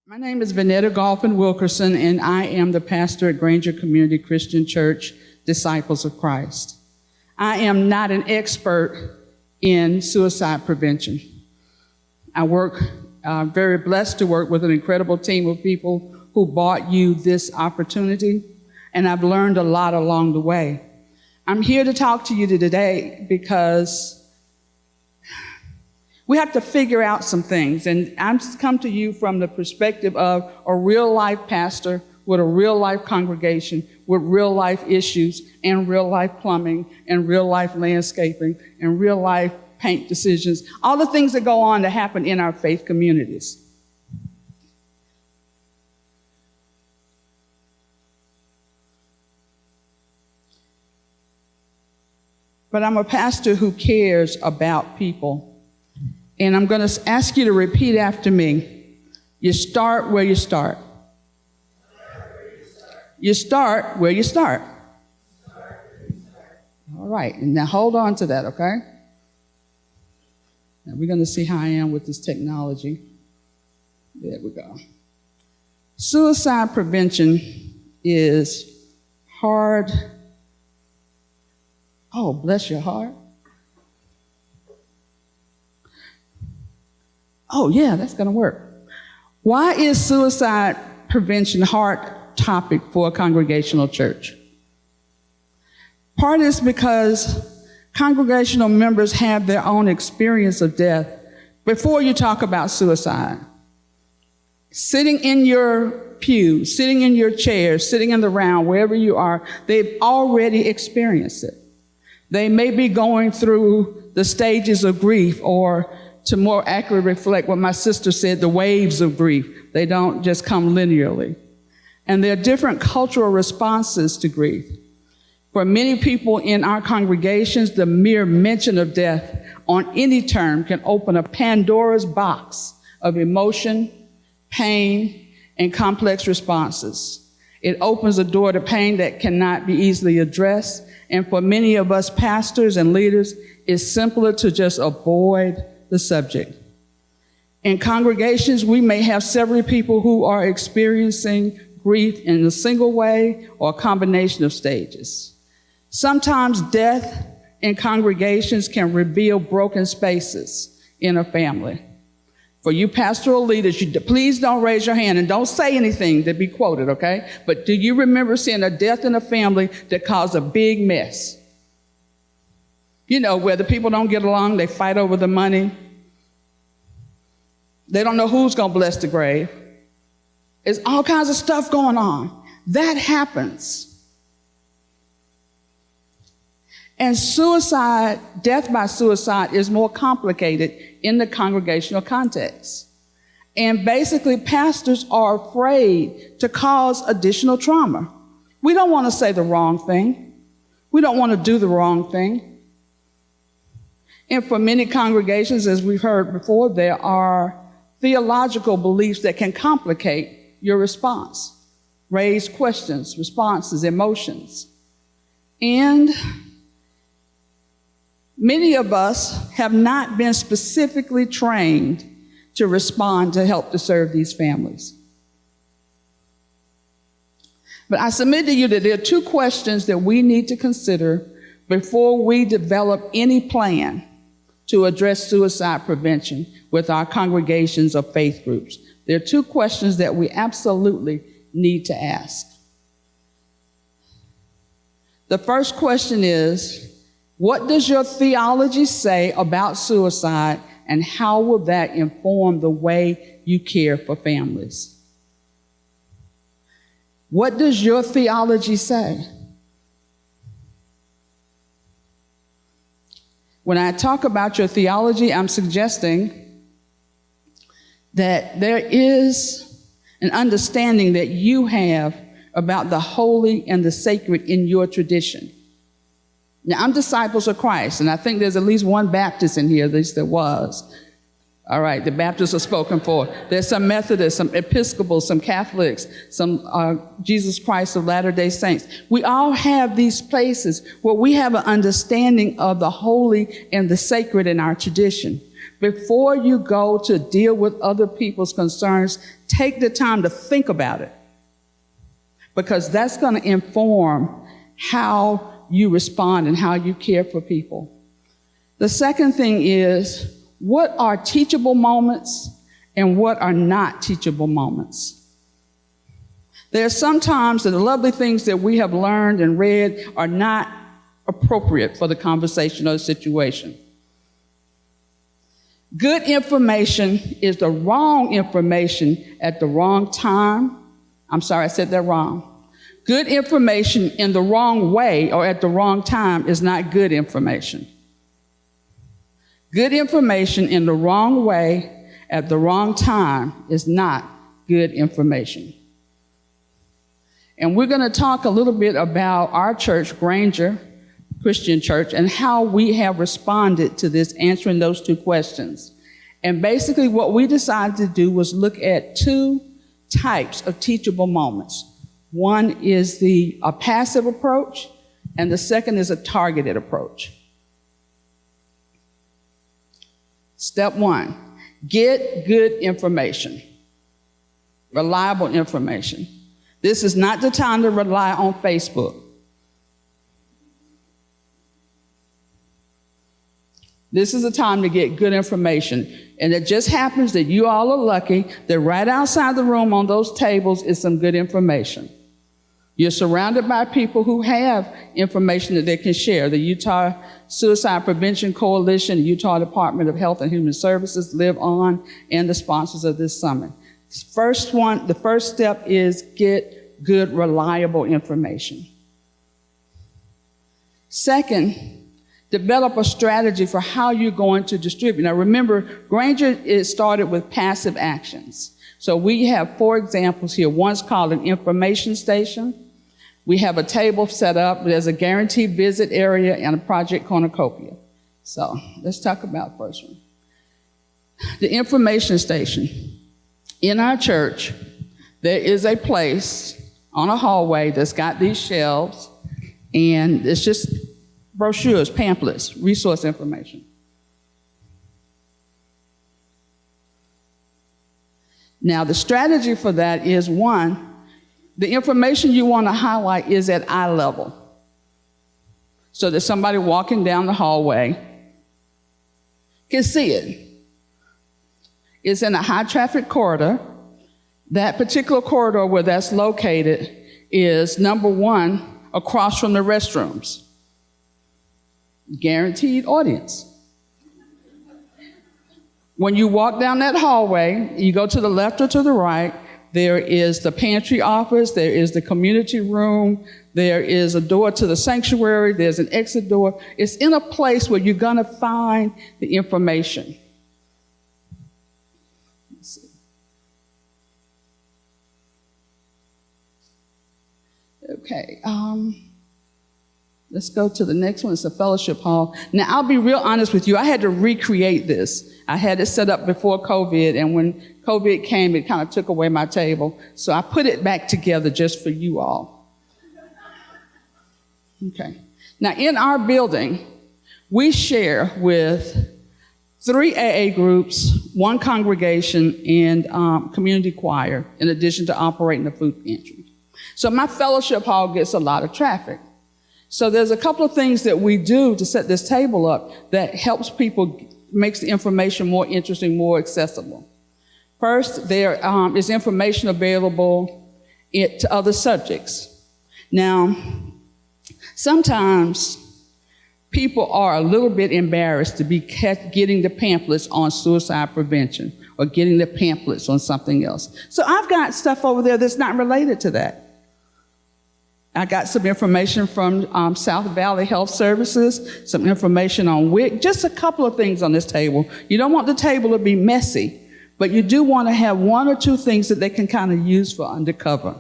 My name is Vinnetta Golphin Wilkerson, and I am the pastor at Granger Community Christian Church, Disciples of Christ. I am not an expert in suicide prevention. I very blessed to work with an incredible team of people who brought you this opportunity, and I've learned a lot along the way. I'm here to talk to you today because we have to figure out some things, and I'm come to you from the perspective of a real-life pastor with a real-life congregation with real-life issues and real-life plumbing and real-life landscaping and real-life paint decisions, all the things that go on to happen in our faith communities. But I'm a pastor who cares about people. And I'm going to ask you to repeat after me. You start where you start. You start where you start. All right, and now hold on to that, okay? Now we're going to see how I am with this technology. There we go. Suicide prevention is hard. Oh, bless your heart. Oh, yeah, that's going to work. Why is suicide prevention a hard topic for a congregational church? Part is because congregational members have their own experience of death before you talk about suicide. Sitting in your pew, sitting in your chair, sitting in the round, wherever you are, they've already experienced it. They may be going through the stages of grief, or to more accurately reflect what my sister said, the waves of grief. They don't just come linearly. And there are different cultural responses to grief. For many people in our congregations, the mere mention of death on any term can open a Pandora's box of emotion, pain, and complex responses. It opens a door to pain that cannot be easily addressed. And for many of us pastors and leaders, it's simpler to just avoid the subject. In congregations, we may have several people who are experiencing grief in a single way or a combination of stages. Sometimes death in congregations can reveal broken spaces in a family. For you pastoral leaders, please don't raise your hand and don't say anything to be quoted, okay? But do you remember seeing a death in a family that caused a big mess? You know, where the people don't get along, they fight over the money. They don't know who's going to bless the grave. There's all kinds of stuff going on. That happens. And suicide, death by suicide, is more complicated in the congregational context. And basically, pastors are afraid to cause additional trauma. We don't want to say the wrong thing. We don't want to do the wrong thing. And for many congregations, as we've heard before, there are theological beliefs that can complicate your response, raise questions, responses, emotions. And many of us have not been specifically trained to respond to help to serve these families. But I submit to you that there are two questions that we need to consider before we develop any plan to address suicide prevention with our congregations or faith groups. There are two questions that we absolutely need to ask. The first question is, what does your theology say about suicide, and how will that inform the way you care for families? What does your theology say? When I talk about your theology, I'm suggesting that there is an understanding that you have about the holy and the sacred in your tradition. Now, I'm Disciples of Christ, and I think there's at least one Baptist in here, at least there was. All right, the Baptists are spoken for. There's some Methodists, some Episcopals, some Catholics, some Jesus Christ of Latter-day Saints. We all have these places where we have an understanding of the holy and the sacred in our tradition. Before you go to deal with other people's concerns, take the time to think about it, because that's going to inform how you respond and how you care for people. The second thing is, what are teachable moments and what are not teachable moments? There are some times that the lovely things that we have learned and read are not appropriate for the conversation or the situation. Good information is the wrong information at the wrong time. I'm sorry, I said that wrong. Good information in the wrong way or at the wrong time is not good information. Good information in the wrong way at the wrong time is not good information. And we're going to talk a little bit about our church, Granger Christian Church, and how we have responded to this, answering those two questions. And basically what we decided to do was look at two types of teachable moments. One is a passive approach, and the second is a targeted approach. Step one, get good information, reliable information. This is not the time to rely on Facebook. This is the time to get good information. And it just happens that you all are lucky that right outside the room on those tables is some good information. You're surrounded by people who have information that they can share. The Utah Suicide Prevention Coalition, the Utah Department of Health and Human Services, Live On, and the sponsors of this summit. The first step is get good, reliable information. Second, develop a strategy for how you're going to distribute. Now remember, Granger is started with passive actions. So we have 4 examples here. One's called an information station. We have a table set up. There's a guaranteed visit area and a project cornucopia. So let's talk about the first one. The information station. In our church, there is a place on a hallway that's got these shelves, and it's just brochures, pamphlets, resource information. Now, the strategy for that is, one, the information you want to highlight is at eye level, so that somebody walking down the hallway can see it. It's in a high traffic corridor. That particular corridor where that's located is, number one, across from the restrooms. Guaranteed audience. When you walk down that hallway, you go to the left or to the right, there is the pantry office, there is the community room, there is a door to the sanctuary, there's an exit door. It's in a place where you're going to find the information. Let's see. Okay. Let's go to the next one. It's a fellowship hall. Now, I'll be real honest with you. I had to recreate this. I had it set up before COVID, and when COVID came, it kind of took away my table. So I put it back together just for you all. Okay. Now, in our building, we share with 3 AA groups, 1 congregation, and community choir, in addition to operating the food pantry. So my fellowship hall gets a lot of traffic. So there's a couple of things that we do to set this table up that helps people, makes the information more interesting, more accessible. First, there is information available to other subjects. Now, sometimes people are a little bit embarrassed to be getting the pamphlets on suicide prevention or getting the pamphlets on something else. So I've got stuff over there that's not related to that. I got some information from South Valley Health Services, some information on WIC, just a couple of things on this table. You don't want the table to be messy, but you do want to have 1 or 2 things that they can kind of use for undercover.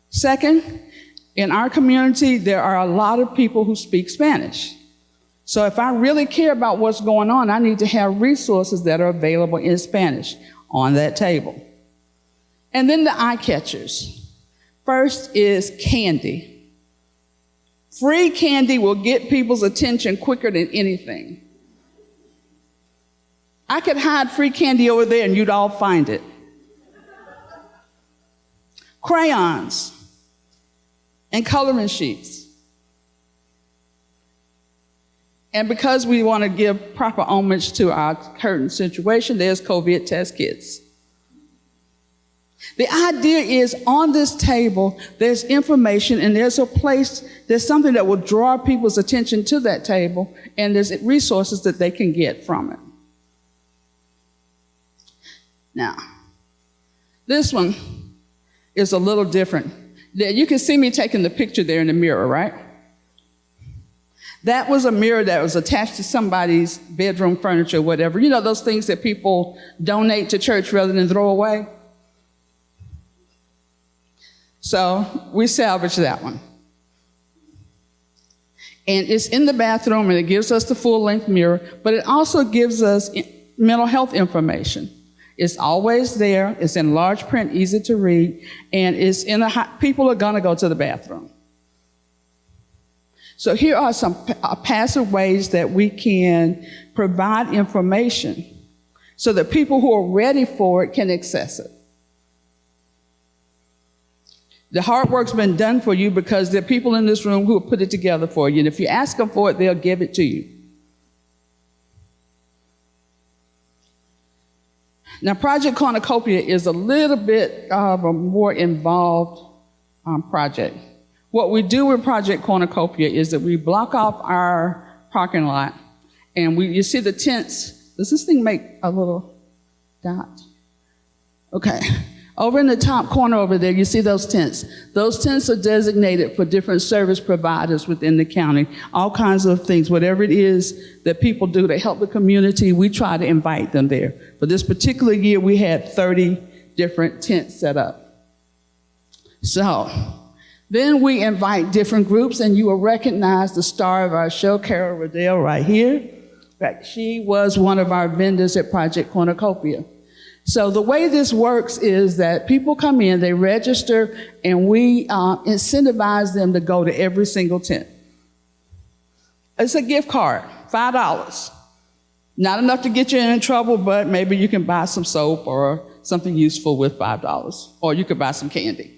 Second, in our community, there are a lot of people who speak Spanish. So if I really care about what's going on, I need to have resources that are available in Spanish on that table. And then the eye catchers. First is candy. Free candy will get people's attention quicker than anything. I could hide free candy over there and you'd all find it. Crayons and coloring sheets. And because we want to give proper homage to our current situation, there's COVID test kits. The idea is on this table, there's information and there's a place, there's something that will draw people's attention to that table, and there's resources that they can get from it. Now, this one is a little different. You can see me taking the picture there in the mirror, right? That was a mirror that was attached to somebody's bedroom furniture, whatever. You know, those things that people donate to church rather than throw away? So we salvaged that one. And it's in the bathroom, and it gives us the full-length mirror, but it also gives us mental health information. It's always there. It's in large print, easy to read, and it's in people are going to go to the bathroom. So here are some passive ways that we can provide information so that people who are ready for it can access it. The hard work's been done for you because there are people in this room who have put it together for you, and if you ask them for it, they'll give it to you. Now, Project Cornucopia is a little bit of a more involved project. What we do with Project Cornucopia is that we block off our parking lot, and you see the tents. Does this thing make a little dot? Okay. Over in the top corner over there, you see those tents. Those tents are designated for different service providers within the county, all kinds of things. Whatever it is that people do to help the community, we try to invite them there. For this particular year, we had 30 different tents set up. So then we invite different groups, and you will recognize the star of our show, Carol Riddell, right here. In fact, she was one of our vendors at Project Cornucopia. So the way this works is that people come in, they register, and we incentivize them to go to every single tent. It's a gift card, $5. Not enough to get you in trouble, but maybe you can buy some soap or something useful with $5, or you could buy some candy.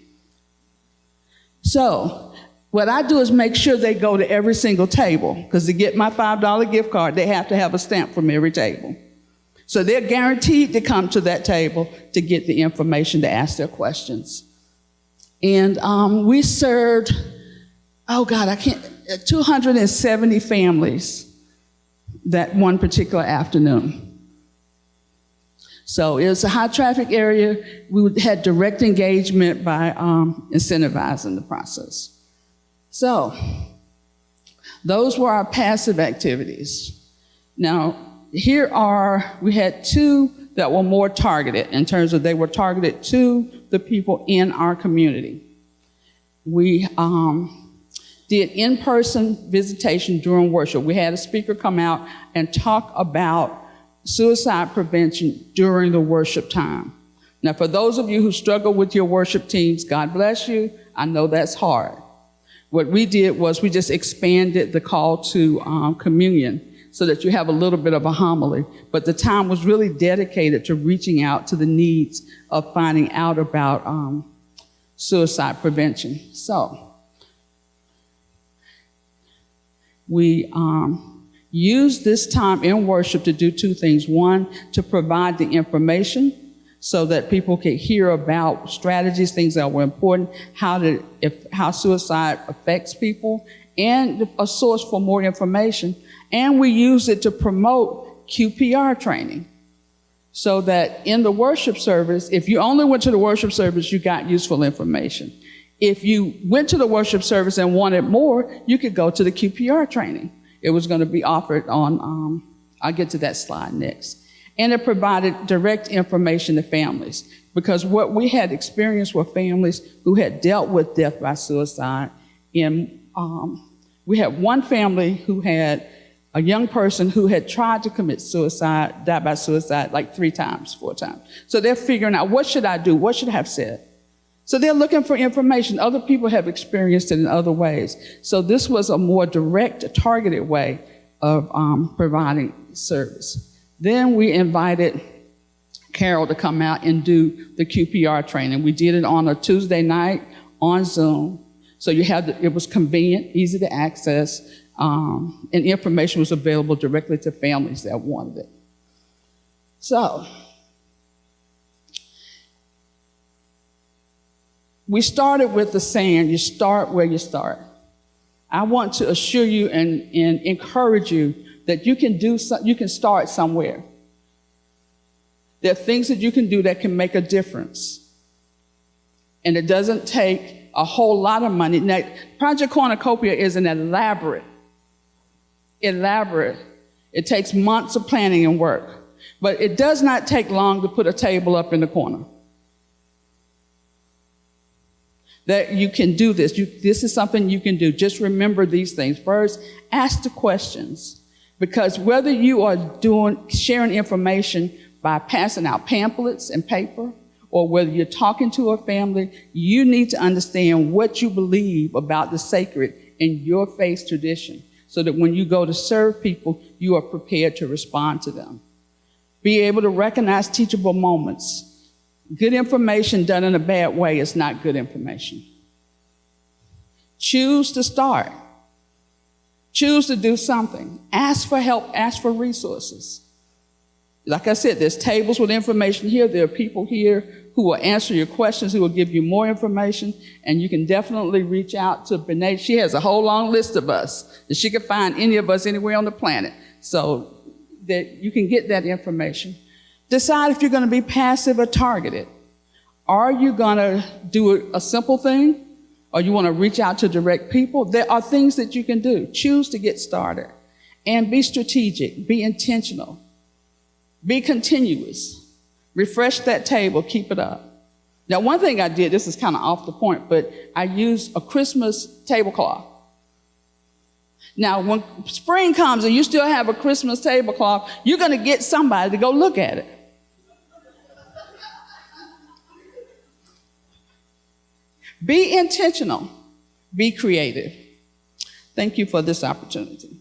So what I do is make sure they go to every single table, because to get my $5 gift card, they have to have a stamp from every table. So they're guaranteed to come to that table to get the information, to ask their questions. And we served, 270 families that one particular afternoon. So it was a high traffic area. We had direct engagement by incentivizing the process. So those were our passive activities. Now, we had two that were more targeted in terms of they were targeted to the people in our community. We did in-person visitation during worship. We had a speaker come out and talk about suicide prevention during the worship time. Now, for those of you who struggle with your worship teams, God bless you. I know that's hard. What we did was we just expanded the call to communion, so that you have a little bit of a homily. But the time was really dedicated to reaching out to the needs of finding out about suicide prevention. So we used this time in worship to do two things. One, to provide the information so that people could hear about strategies, things that were important, how suicide affects people, and a source for more information. And we use it to promote QPR training, so that in the worship service, if you only went to the worship service, you got useful information. If you went to the worship service and wanted more, you could go to the QPR training. It was going to be offered on, I'll get to that slide next. And it provided direct information to families, because what we had experienced were families who had dealt with death by suicide. And we had one family who had a young person who had tried to commit suicide, died by suicide like 4 times. So they're figuring out, what should I do? What should I have said? So they're looking for information. Other people have experienced it in other ways. So this was a more direct, targeted way of providing service. Then we invited Carol to come out and do the QPR training. We did it on a Tuesday night on Zoom. So it was convenient, easy to access, and information was available directly to families that wanted it. So, we started with the saying, you start where you start. I want to assure you and encourage you that you can start somewhere. There are things that you can do that can make a difference. And it doesn't take a whole lot of money. Now, Project Cornucopia is an elaborate. It takes months of planning and work. But it does not take long to put a table up in the corner. That you can do this. This is something you can do. Just remember these things. First, ask the questions. Because whether you are sharing information by passing out pamphlets and paper, or whether you're talking to a family, you need to understand what you believe about the sacred in your faith tradition, so that when you go to serve people, you are prepared to respond to them. Be able to recognize teachable moments. Good information done in a bad way is not good information. Choose to start. Choose to do something. Ask for help. Ask for resources. Like I said, there's tables with information here. There are people here who will answer your questions, who will give you more information, and you can definitely reach out to Vinnetta. She has a whole long list of us, that she could find any of us anywhere on the planet, so that you can get that information. Decide if you're going to be passive or targeted. Are you going to do a simple thing, or you want to reach out to direct people? There are things that you can do. Choose to get started. And be strategic. Be intentional. Be continuous. Refresh that table. Keep it up. Now, one thing I did, this is kind of off the point, but I used a Christmas tablecloth. Now, when spring comes and you still have a Christmas tablecloth, you're going to get somebody to go look at it. Be intentional. Be creative. Thank you for this opportunity.